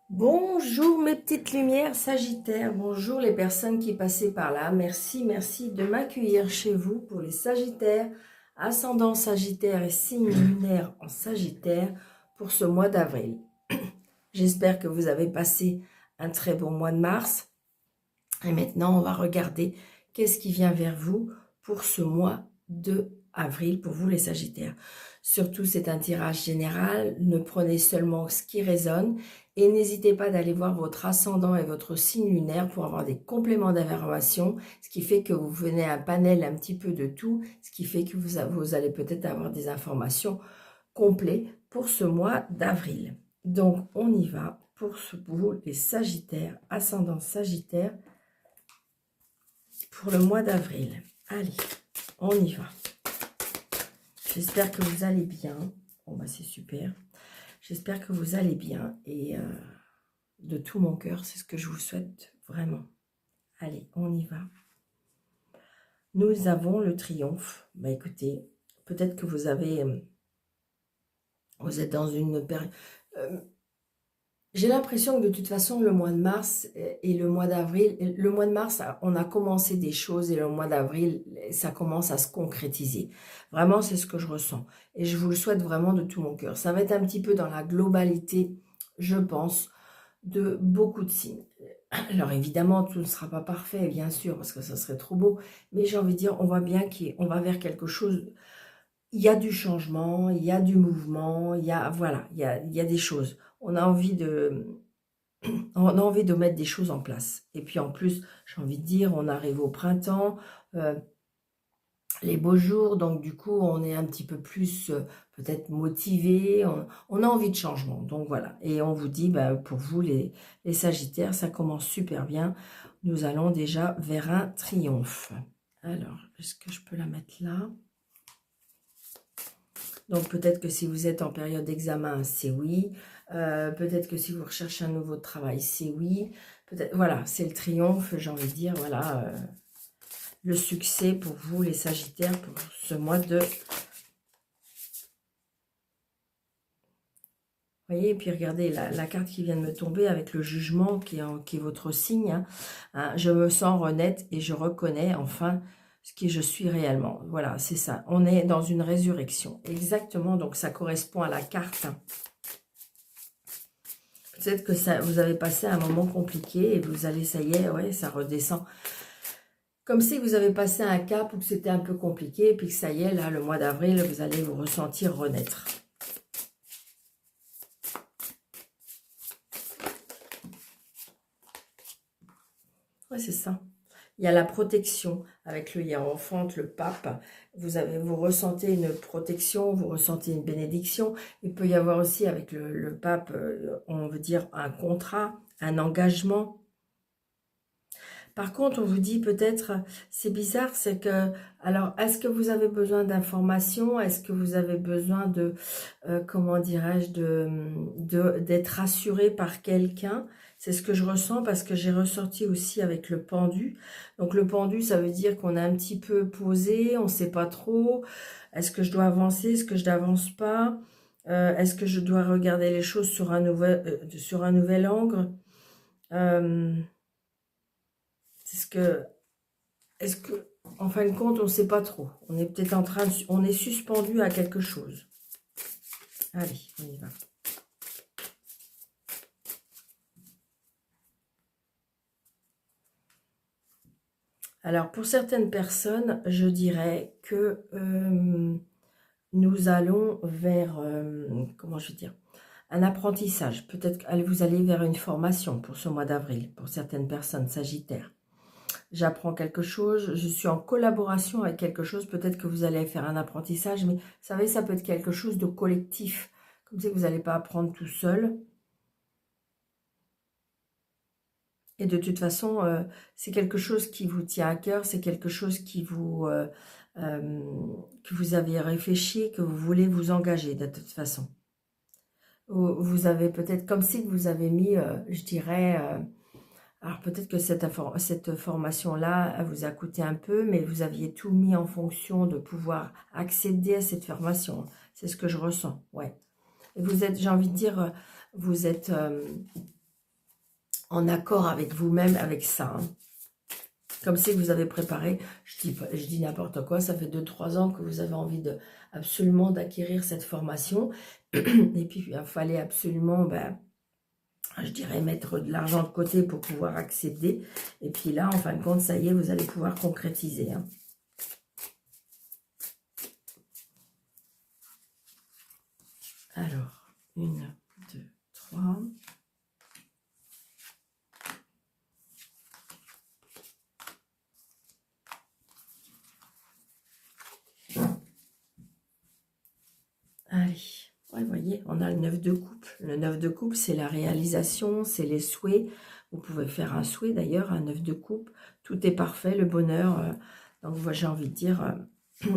Bonjour mes petites lumières Sagittaires, bonjour les personnes qui passaient par là. Merci de m'accueillir chez vous pour les Sagittaires, ascendant Sagittaire et signe lunaire en Sagittaire pour ce mois d'avril. J'espère que vous avez passé un très bon mois de mars. Et maintenant, on va regarder qu'est-ce qui vient vers vous pour ce mois de avril, pour vous les Sagittaires. Surtout, c'est un tirage général. Ne prenez seulement ce qui résonne et n'hésitez pas d'aller voir votre ascendant et votre signe lunaire pour avoir des compléments d'information, ce qui fait que vous venez à un panel un petit peu de tout, ce qui fait que vous allez peut-être avoir des informations complètes pour ce mois d'avril. Donc, on y va pour vous les Sagittaires, ascendant Sagittaire, pour le mois d'avril. Allez, on y va. J'espère que vous allez bien. Bon, bah c'est super. J'espère que vous allez bien et de tout mon cœur, c'est ce que je vous souhaite vraiment. Allez, on y va. Nous avons le triomphe. Bah écoutez, peut-être que vous êtes dans une période... j'ai l'impression que de toute façon, le mois de mars et le mois d'avril, le mois de mars, on a commencé des choses et le mois d'avril, ça commence à se concrétiser. Vraiment, c'est ce que je ressens. Et je vous le souhaite vraiment de tout mon cœur. Ça va être un petit peu dans la globalité, je pense, de beaucoup de signes. Alors évidemment, tout ne sera pas parfait, bien sûr, parce que ça serait trop beau. Mais j'ai envie de dire, on voit bien qu'on va vers quelque chose. Il y a du changement, il y a du mouvement, il y a, voilà, il y a des choses. On a envie de mettre des choses en place. Et puis en plus, j'ai envie de dire, on arrive au printemps, les beaux jours, donc du coup, on est un petit peu plus peut-être motivé, on a envie de changement. Donc voilà, et on vous dit, bah, pour vous, les Sagittaires, ça commence super bien. Nous allons déjà vers un triomphe. Alors, est-ce que je peux la mettre là ? Donc peut-être que si vous êtes en période d'examen, c'est oui. Peut-être que si vous recherchez un nouveau travail, c'est oui. Peut-être, voilà, c'est le triomphe, j'ai envie de dire, voilà, le succès pour vous, les Sagittaires, pour ce mois de... Vous voyez, et puis regardez, la carte qui vient de me tomber avec le jugement qui est votre signe. Hein. Je me sens honnête et je reconnais enfin ce qui je suis réellement. Voilà, c'est ça. On est dans une résurrection. Exactement, donc ça correspond à la carte. Peut-être que ça, vous avez passé un moment compliqué et vous allez, ça y est, ouais, ça redescend. Comme si vous avez passé un cap où c'était un peu compliqué et puis que ça y est, là, le mois d'avril, vous allez vous ressentir renaître. Ouais, c'est ça. Il y a la protection avec le hiérophante, le pape. Vous ressentez une protection, vous ressentez une bénédiction. Il peut y avoir aussi avec le pape, on veut dire un contrat, un engagement. Par contre, on vous dit peut-être, c'est bizarre, c'est que, alors, est-ce que vous avez besoin d'informations? Est-ce que vous avez besoin de, comment dirais-je, d'être rassuré par quelqu'un? C'est ce que je ressens parce que j'ai ressorti aussi avec le pendu. Donc, le pendu, ça veut dire qu'on est un petit peu posé, on ne sait pas trop. Est-ce que je dois avancer? Est-ce que je n'avance pas? Est-ce que je dois regarder les choses sur un nouvel angle? Est-ce que, en fin de compte, on ne sait pas trop. On est peut-être on est suspendu à quelque chose. Allez, on y va. Alors, pour certaines personnes, je dirais que nous allons vers, comment je vais dire, un apprentissage. Peut-être que vous allez vers une formation pour ce mois d'avril, pour certaines personnes sagittaires. J'apprends quelque chose, je suis en collaboration avec quelque chose, peut-être que vous allez faire un apprentissage, mais vous savez, ça peut être quelque chose de collectif, comme si vous n'allez pas apprendre tout seul. Et de toute façon, c'est quelque chose qui vous tient à cœur, c'est quelque chose que vous avez réfléchi, que vous voulez vous engager de toute façon. Vous avez peut-être, comme si vous avez mis, je dirais... alors peut-être que cette formation-là, elle vous a coûté un peu, mais vous aviez tout mis en fonction de pouvoir accéder à cette formation. C'est ce que je ressens, ouais. Et vous êtes, j'ai envie de dire, vous êtes en accord avec vous-même, avec ça. Hein. Comme si vous avez préparé, je dis n'importe quoi, ça fait 2-3 ans que vous avez envie absolument d'acquérir cette formation. Et puis, il fallait absolument, je dirais, mettre de l'argent de côté pour pouvoir accéder. Et puis là, en fin de compte, ça y est, vous allez pouvoir concrétiser. Hein. Alors, 1, 2, 3... Allez, ouais, vous voyez, on a le 9 de coupe. Le 9 de coupe, c'est la réalisation, c'est les souhaits. Vous pouvez faire un souhait d'ailleurs, un 9 de coupe. Tout est parfait, le bonheur. Donc, moi, j'ai envie de dire,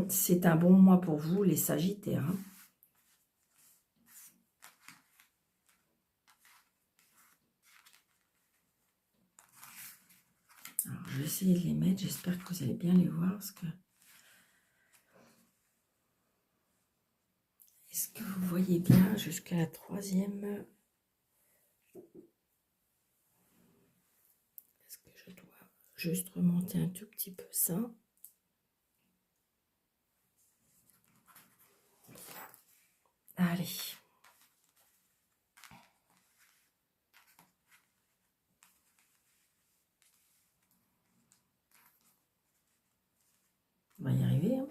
c'est un bon mois pour vous, les Sagittaires. Hein. Alors, je vais essayer de les mettre. J'espère que vous allez bien les voir, parce que... Est-ce que vous voyez bien jusqu'à la 3e? Est-ce que je dois juste remonter un tout petit peu ça? Allez. On va y arriver. Hein.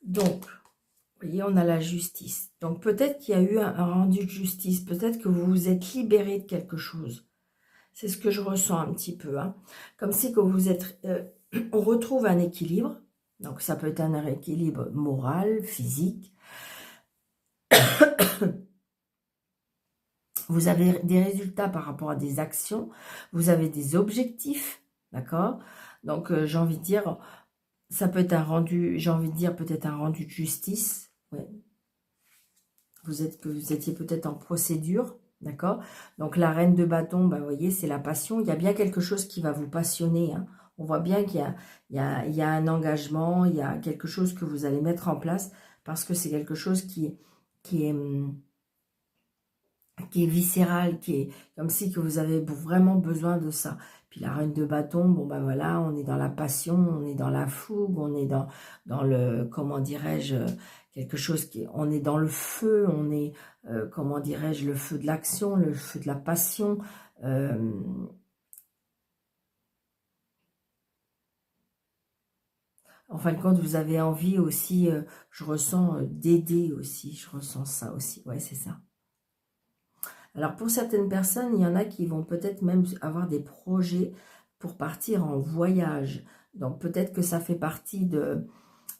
Donc, vous voyez, on a la justice. Donc, peut-être qu'il y a eu un rendu de justice. Peut-être que vous vous êtes libéré de quelque chose. C'est ce que je ressens un petit peu. Hein. Comme si que vous êtes... on retrouve un équilibre. Donc, ça peut être un équilibre moral, physique. Vous avez des résultats par rapport à des actions. Vous avez des objectifs. D'accord? Donc, j'ai envie de dire... Ça peut être un rendu, j'ai envie de dire peut-être un rendu de justice. Ouais. Vous étiez peut-être en procédure, d'accord? Donc la reine de bâton, vous voyez, c'est la passion. Il y a bien quelque chose qui va vous passionner. Hein. On voit bien qu'il y a un engagement, il y a quelque chose que vous allez mettre en place parce que c'est quelque chose qui est viscéral, qui est comme si que vous avez vraiment besoin de ça. Puis la reine de bâton, bon voilà, on est dans la passion, on est dans la fougue, on est dans le, comment dirais-je, quelque chose on est dans le feu, on est, comment dirais-je, le feu de l'action, le feu de la passion. En fin de compte, vous avez envie aussi, je ressens d'aider aussi, je ressens ça aussi, ouais c'est ça. Alors, pour certaines personnes, il y en a qui vont peut-être même avoir des projets pour partir en voyage. Donc, peut-être que ça fait partie de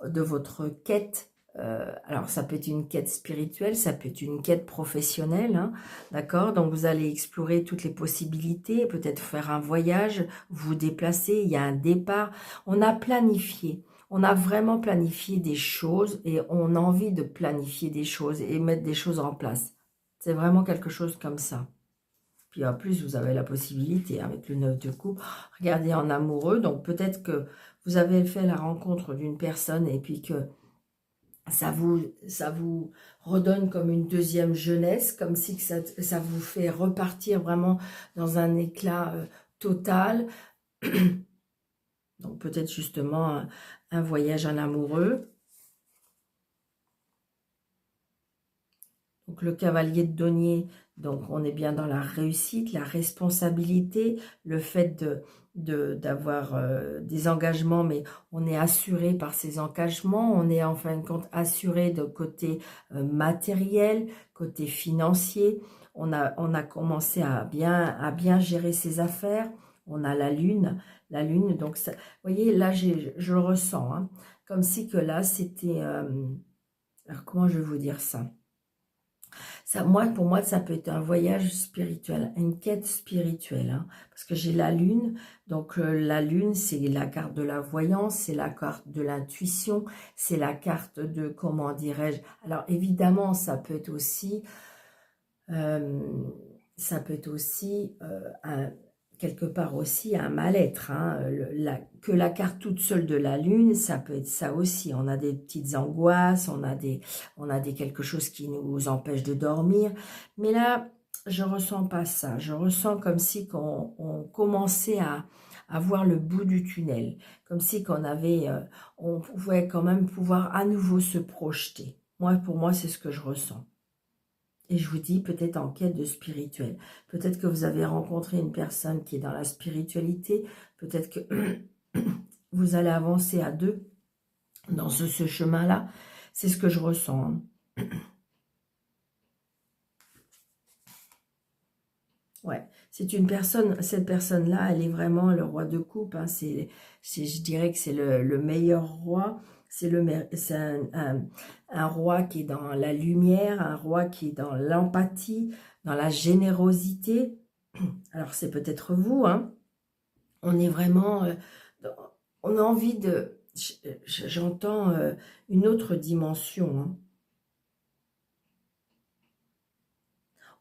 votre quête. Alors, ça peut être une quête spirituelle, ça peut être une quête professionnelle, hein, d'accord? Donc, vous allez explorer toutes les possibilités, peut-être faire un voyage, vous déplacer, il y a un départ. On a planifié. On a vraiment planifié des choses et on a envie de planifier des choses et mettre des choses en place. C'est vraiment quelque chose comme ça. Puis en plus, vous avez la possibilité, avec le 9 de coupe, regardez en amoureux. Donc peut-être que vous avez fait la rencontre d'une personne et puis que ça vous redonne comme une deuxième jeunesse, comme si que ça vous fait repartir vraiment dans un éclat total. Donc peut-être justement un voyage en amoureux. Donc le cavalier de denier, donc on est bien dans la réussite, la responsabilité, le fait d'avoir des engagements, mais on est assuré par ces engagements, on est en fin de compte assuré de côté matériel, côté financier, on a commencé à bien gérer ses affaires, on a la lune, donc ça, vous voyez, là je le ressens, hein, comme si que là c'était, alors comment je vais vous dire ça? Ça, pour moi, ça peut être un voyage spirituel, une quête spirituelle, hein, parce que j'ai la lune, donc la lune, c'est la carte de la voyance, c'est la carte de l'intuition, c'est la carte de, comment dirais-je, alors évidemment, ça peut être aussi quelque part aussi un mal-être. Hein. Que la carte toute seule de la lune, ça peut être ça aussi. On a des petites angoisses, on a quelque chose qui nous empêche de dormir. Mais là, je ressens pas ça. Je ressens comme si on commençait à voir le bout du tunnel. Comme si on pouvait quand même pouvoir à nouveau se projeter. Pour moi, c'est ce que je ressens. Et je vous dis, peut-être en quête de spirituel. Peut-être que vous avez rencontré une personne qui est dans la spiritualité. Peut-être que vous allez avancer à deux dans ce chemin-là. C'est ce que je ressens. Hein. Ouais, c'est une personne, cette personne-là, elle est vraiment le roi de coupe. Hein. Je dirais que c'est le meilleur roi. C'est un roi qui est dans la lumière, un roi qui est dans l'empathie, dans la générosité. Alors, c'est peut-être vous, hein. On est vraiment... on a envie de... J'entends une autre dimension. Hein.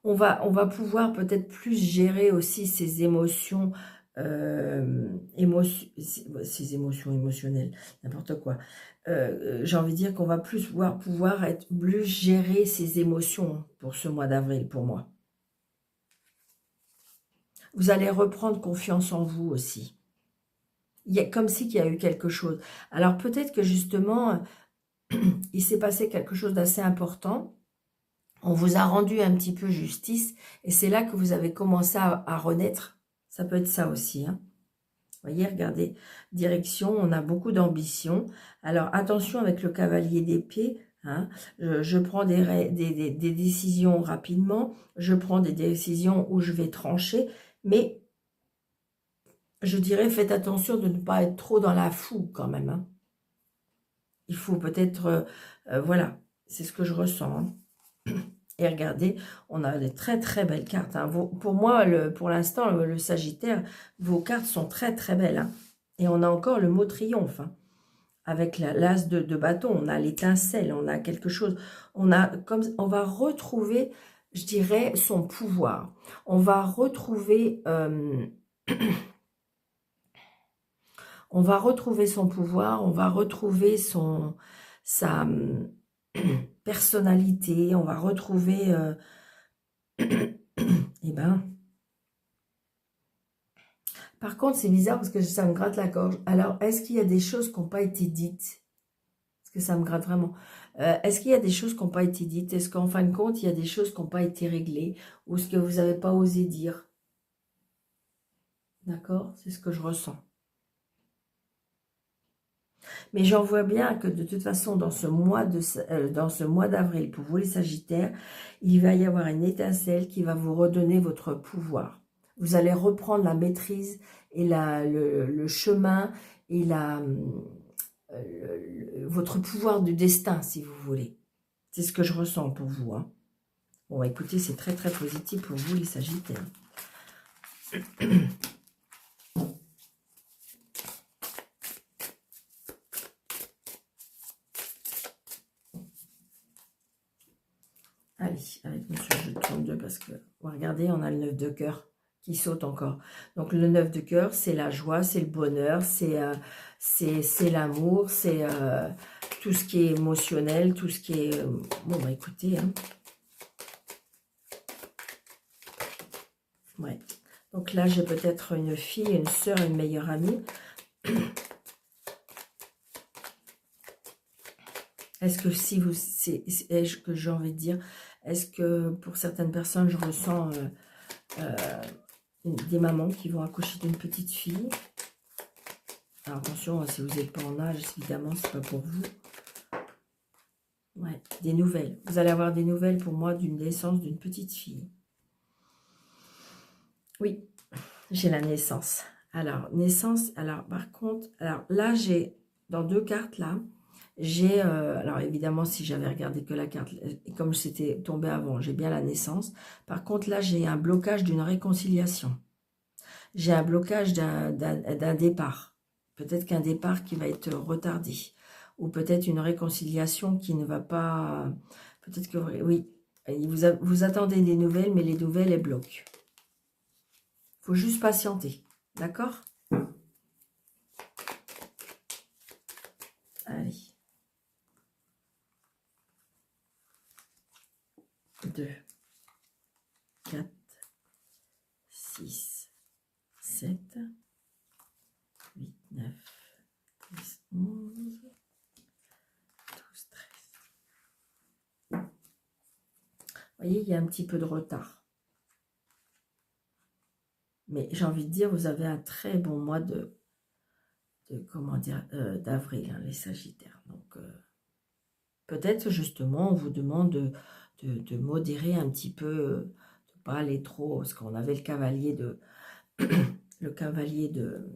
On va pouvoir peut-être plus gérer aussi ses émotions, ses émotions émotionnelles, n'importe quoi. J'ai envie de dire qu'on va plus pouvoir être plus gérer ses émotions pour ce mois d'avril, pour moi. Vous allez reprendre confiance en vous aussi. Il y a comme si qu'il y a eu quelque chose. Alors peut-être que justement, il s'est passé quelque chose d'assez important. On vous a rendu un petit peu justice et c'est là que vous avez commencé à renaître. Ça peut être ça aussi. Hein. Vous voyez, regardez, direction, on a beaucoup d'ambition. Alors attention avec le cavalier d'épée. Hein. Je prends des décisions rapidement. Je prends des décisions où je vais trancher. Mais je dirais, faites attention de ne pas être trop dans la foule quand même. Hein. Il faut peut-être... voilà, c'est ce que je ressens. Hein. Et regardez, on a des très très belles cartes. Hein. Pour moi, pour l'instant, le Sagittaire, vos cartes sont très très belles. Hein. Et on a encore le mot triomphe. Hein. Avec l'as de bâton, on a l'étincelle, on a quelque chose. On va retrouver, je dirais, son pouvoir. On va retrouver... on va retrouver son pouvoir, on va retrouver sa personnalité, on va retrouver... eh ben... Par contre, c'est bizarre parce que ça me gratte la gorge. Alors, est-ce qu'il y a des choses qui n'ont pas été dites? Parce que ça me gratte vraiment. Est-ce qu'il y a des choses qui n'ont pas été dites? Est-ce qu'en fin de compte, il y a des choses qui n'ont pas été réglées? Ou ce que vous n'avez pas osé dire? D'accord? C'est ce que je ressens. Mais j'en vois bien que de toute façon, dans ce mois d'avril, pour vous les Sagittaires, il va y avoir une étincelle qui va vous redonner votre pouvoir. Vous allez reprendre la maîtrise et le chemin et votre pouvoir du destin, si vous voulez. C'est ce que je ressens pour vous. Hein. Bon, écoutez, c'est très très positif pour vous les Sagittaires. Allez, avec monsieur, je tourne 2 parce que, regardez, on a le 9 de cœur qui saute encore. Donc, le 9 de cœur, c'est la joie, c'est le bonheur, c'est l'amour, c'est tout ce qui est émotionnel, tout ce qui est... bon, bah écoutez, hein. Ouais. Donc là, j'ai peut-être une fille, une sœur, une meilleure amie. Est-ce que si vous... est-ce que j'ai envie de dire... Est-ce que pour certaines personnes, je ressens des mamans qui vont accoucher d'une petite fille? Alors attention, si vous n'êtes pas en âge, évidemment, c'est pas pour vous. Ouais, des nouvelles. Vous allez avoir des nouvelles pour moi d'une naissance d'une petite fille. Oui, j'ai la naissance. Alors, naissance, alors par contre, alors là, j'ai, dans 2 cartes là, j'ai, alors évidemment, si j'avais regardé que la carte, comme c'était tombé avant, j'ai bien la naissance. Par contre, là, j'ai un blocage d'une réconciliation. J'ai un blocage d'un départ. Peut-être qu'un départ qui va être retardé. Ou peut-être une réconciliation qui ne va pas... Peut-être que, oui, vous attendez des nouvelles, mais les nouvelles, elles bloquent. faut juste patienter. D'accord? Allez. 2, 4, 6, 7, 8, 9, 10, 11, 12, 13. Vous voyez, il y a un petit peu de retard. Mais j'ai envie de dire, vous avez un très bon mois comment dire, d'avril, hein, les Sagittaires. Donc, peut-être justement, on vous demande de modérer un petit peu, de ne pas aller trop, parce qu'on avait le cavalier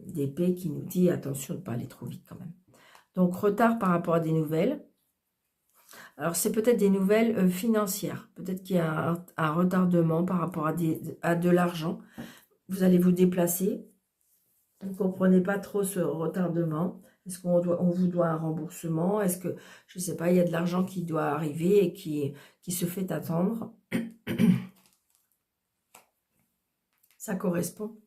d'épée qui nous dit attention de ne pas aller trop vite quand même. Donc, retard par rapport à des nouvelles. Alors, c'est peut-être des nouvelles financières. Peut-être qu'il y a un retardement par rapport à de l'argent. Vous allez vous déplacer. Vous ne comprenez pas trop ce retardement. Est-ce on vous doit un remboursement? Est-ce que, je ne sais pas, il y a de l'argent qui doit arriver et qui se fait attendre? Ça correspond.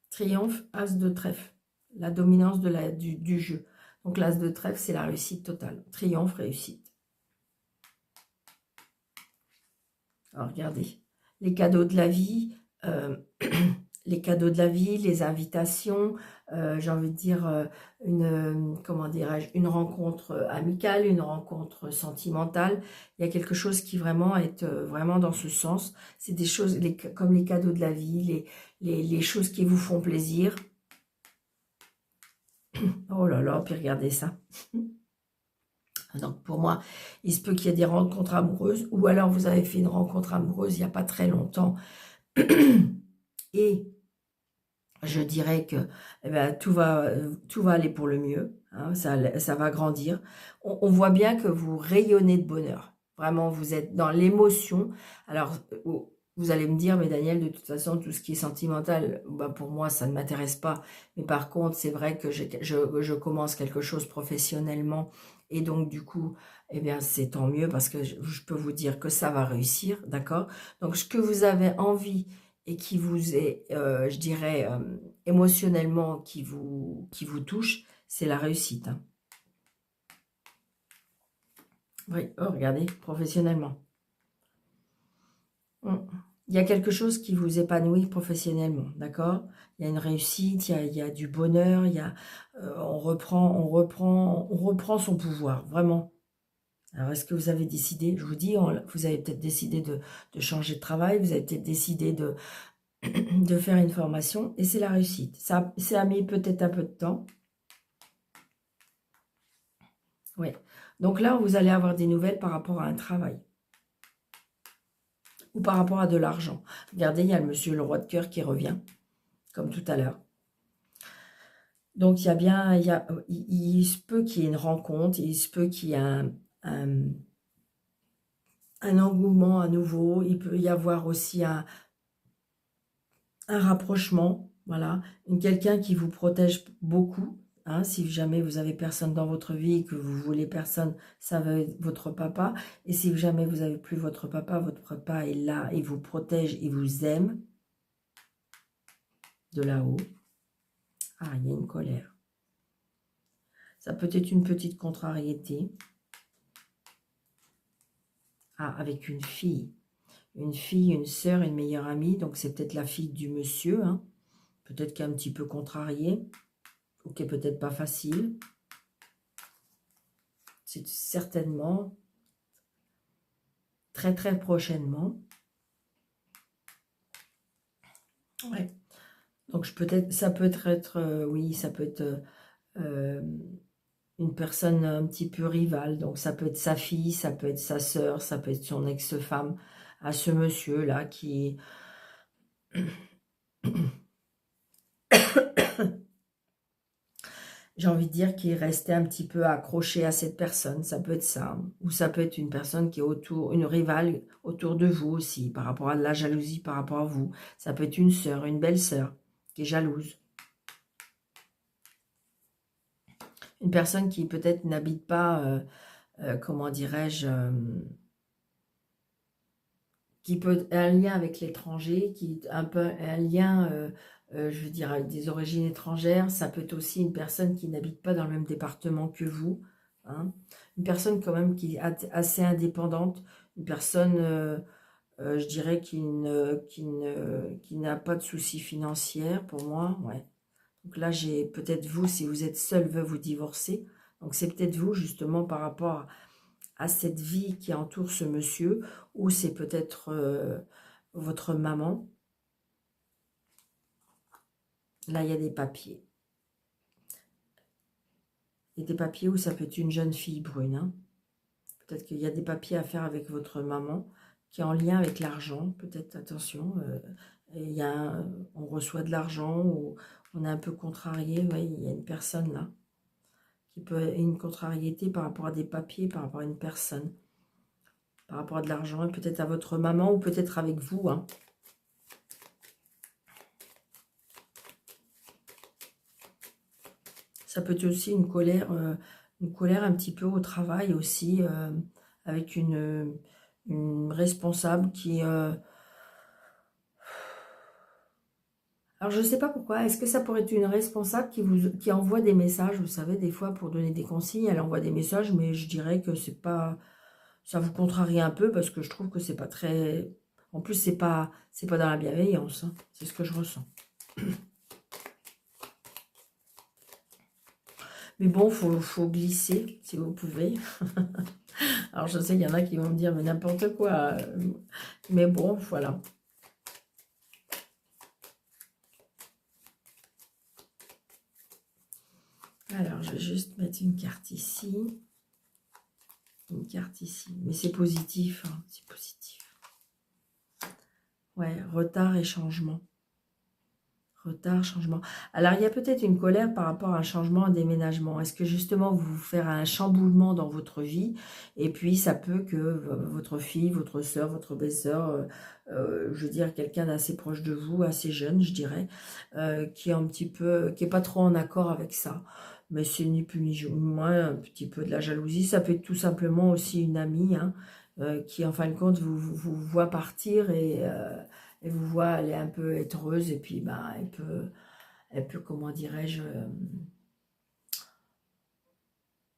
Triomphe, as de trèfle. La dominance du jeu. Donc l'as de trèfle, c'est la réussite totale. Triomphe, réussite. Alors regardez, les cadeaux de la vie, les cadeaux de la vie, les invitations, j'ai envie de dire comment dirais-je, une rencontre amicale, une rencontre sentimentale. Il y a quelque chose qui vraiment est vraiment dans ce sens. C'est des choses comme les cadeaux de la vie, les choses qui vous font plaisir. Oh là là, puis regardez ça. Donc pour moi, il se peut qu'il y ait des rencontres amoureuses, ou alors vous avez fait une rencontre amoureuse il n'y a pas très longtemps. Et je dirais que eh ben, tout va aller pour le mieux, hein, ça va grandir. On voit bien que vous rayonnez de bonheur. Vraiment, vous êtes dans l'émotion. Alors, vous allez me dire, mais Daniel, de toute façon, tout ce qui est sentimental, bah, pour moi, ça ne m'intéresse pas. Mais par contre, c'est vrai que je commence quelque chose professionnellement. Et donc, du coup, eh bien, c'est tant mieux parce que je peux vous dire que ça va réussir, d'accord? Donc, ce que vous avez envie et qui vous est, je dirais, émotionnellement, qui vous touche, c'est la réussite. Hein. Oui, oh, regardez, professionnellement. Il y a quelque chose qui vous épanouit professionnellement, d'accord? Il y a une réussite, il y a du bonheur, on reprend son pouvoir, vraiment. Alors, est-ce que vous avez décidé, je vous dis, vous avez peut-être décidé de changer de travail, vous avez peut-être décidé de faire une formation, et c'est la réussite. Ça a mis peut-être un peu de temps. Oui. Donc là, vous allez avoir des nouvelles par rapport à un travail. Ou par rapport à de l'argent. Regardez, il y a le monsieur le roi de cœur qui revient, comme tout à l'heure. Donc, il se peut qu'il y ait une rencontre, il se peut qu'il y ait un engouement à nouveau, il peut y avoir aussi un rapprochement, voilà, quelqu'un qui vous protège beaucoup, hein, si jamais vous avez personne dans votre vie et que vous voulez personne, ça va être votre papa, et si jamais vous n'avez plus votre papa est là, il vous protège, il vous aime, de là-haut. Ah, il y a une colère. Ça peut être une petite contrariété. Ah, avec une fille, une sœur, une meilleure amie, donc c'est peut-être la fille du monsieur, hein. Peut-être qu'elle est un petit peu contrariée, ou qui est peut-être pas facile. C'est certainement, très très prochainement. Ouais. Donc ça peut être oui, ça peut être une personne un petit peu rivale. Donc ça peut être sa fille, ça peut être sa sœur, ça peut être son ex-femme à ce monsieur-là qui... J'ai envie de dire qu'il est resté un petit peu accroché à cette personne. Ça peut être ça. Hein. Ou ça peut être une personne qui est autour, une rivale autour de vous aussi, par rapport à de la jalousie par rapport à vous. Ça peut être une sœur, une belle-sœur qui est jalouse. Une personne qui peut-être n'habite pas, comment dirais-je, qui peut être un lien avec l'étranger, qui est un peu un lien, je veux dire, avec des origines étrangères. Ça peut être aussi une personne qui n'habite pas dans le même département que vous, hein. Une personne quand même qui est assez indépendante, une personne, je dirais, qui n'a pas de soucis financiers pour moi, ouais. Donc là, j'ai peut-être vous, si vous êtes seul, veuve ou divorcé. Donc c'est peut-être vous, justement, par rapport à cette vie qui entoure ce monsieur, ou c'est peut-être votre maman. Là, il y a des papiers. Il y a des papiers où ça peut être une jeune fille brune, hein. Peut-être qu'il y a des papiers à faire avec votre maman, qui est en lien avec l'argent. Peut-être, attention, on reçoit de l'argent, ou on est un peu contrarié. Ouais, il y a une personne là, qui peut avoir une contrariété par rapport à des papiers, par rapport à une personne, par rapport à de l'argent, et peut-être à votre maman, ou peut-être avec vous, hein. Ça peut être aussi une colère un petit peu au travail aussi, avec une responsable qui... alors, je ne sais pas pourquoi. Est-ce que ça pourrait être une responsable qui envoie des messages? Vous savez, des fois, pour donner des consignes, elle envoie des messages, mais je dirais que c'est pas... Ça vous contrarie un peu, parce que je trouve que c'est pas très... En plus, c'est pas dans la bienveillance, hein. C'est ce que je ressens. Mais bon, faut glisser, si vous pouvez. Alors, je sais qu'il y en a qui vont me dire, mais n'importe quoi. Mais bon, voilà. Alors, je vais juste mettre une carte ici. Une carte ici. Mais c'est positif, hein, c'est positif. Ouais, retard et changement. Retard, changement. Alors, il y a peut-être une colère par rapport à un changement, un déménagement. Est-ce que justement, vous vous faites un chamboulement dans votre vie? Et puis, ça peut que votre fille, votre soeur, votre belle-sœur, je veux dire, quelqu'un d'assez proche de vous, assez jeune, je dirais, qui est un petit peu, qui est pas trop en accord avec ça. Mais c'est ni plus ni moins un petit peu de la jalousie. Ça peut être tout simplement aussi une amie, hein, qui, en fin de compte, vous voit partir, et vous voit, elle est un peu être heureuse, et puis bah, elle peut, comment dirais-je,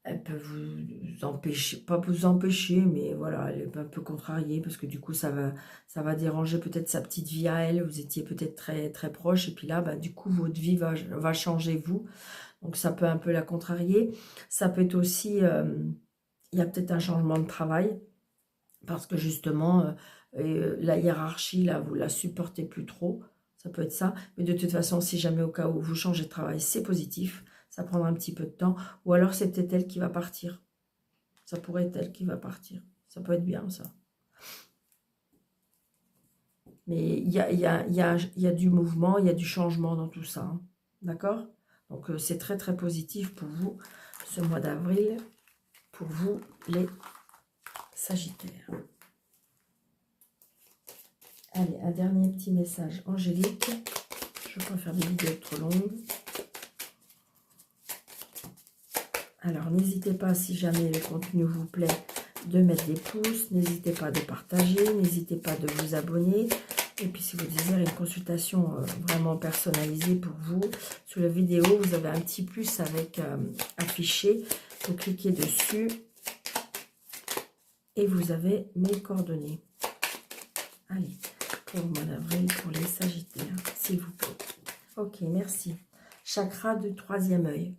elle peut vous empêcher, pas vous empêcher, mais voilà, elle est un peu contrariée, parce que du coup, ça va déranger peut-être sa petite vie à elle. Vous étiez peut-être très, très proche, et puis là, bah, du coup, votre vie va changer, vous. Donc, ça peut un peu la contrarier. Ça peut être aussi, il y a peut-être un changement de travail, parce que justement, la hiérarchie, là, vous la supportez plus trop. Ça peut être ça. Mais de toute façon, si jamais au cas où vous changez de travail, c'est positif. Ça prendra un petit peu de temps. Ou alors, c'est peut-être elle qui va partir. Ça pourrait être elle qui va partir. Ça peut être bien, ça. Mais il y a du mouvement, il y a du changement dans tout ça, hein. D'accord? Donc, c'est très, très positif pour vous, ce mois d'avril. Pour vous, les Sagittaires. Allez, un dernier petit message angélique. Je ne vais pas faire des vidéos trop longues. Alors, n'hésitez pas, si jamais le contenu vous plaît, de mettre des pouces. N'hésitez pas de partager. N'hésitez pas de vous abonner. Et puis, si vous désirez une consultation vraiment personnalisée pour vous, sous la vidéo, vous avez un petit plus avec affiché. Vous cliquez dessus et vous avez mes coordonnées. Allez, pour le mois d'avril, pour les Sagittaires, s'il vous plaît. Ok, merci. Chakra du troisième œil.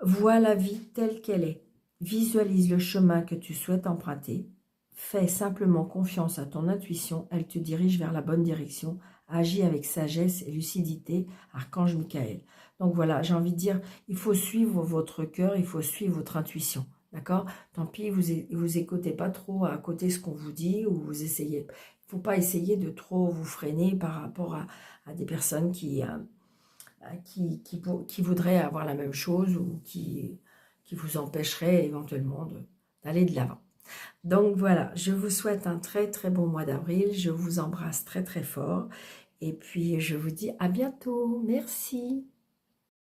Vois la vie telle qu'elle est. Visualise le chemin que tu souhaites emprunter. Fais simplement confiance à ton intuition. Elle te dirige vers la bonne direction. Agis avec sagesse et lucidité. Archange Michael. Donc voilà, j'ai envie de dire, il faut suivre votre cœur, il faut suivre votre intuition. D'accord? Tant pis, vous écoutez pas trop à côté ce qu'on vous dit, ou vous essayez. Il ne faut pas essayer de trop vous freiner par rapport à des personnes qui voudraient avoir la même chose, ou qui vous empêcheraient éventuellement d'aller de l'avant. Donc voilà, je vous souhaite un très très bon mois d'avril. Je vous embrasse très très fort. Et puis je vous dis à bientôt. Merci.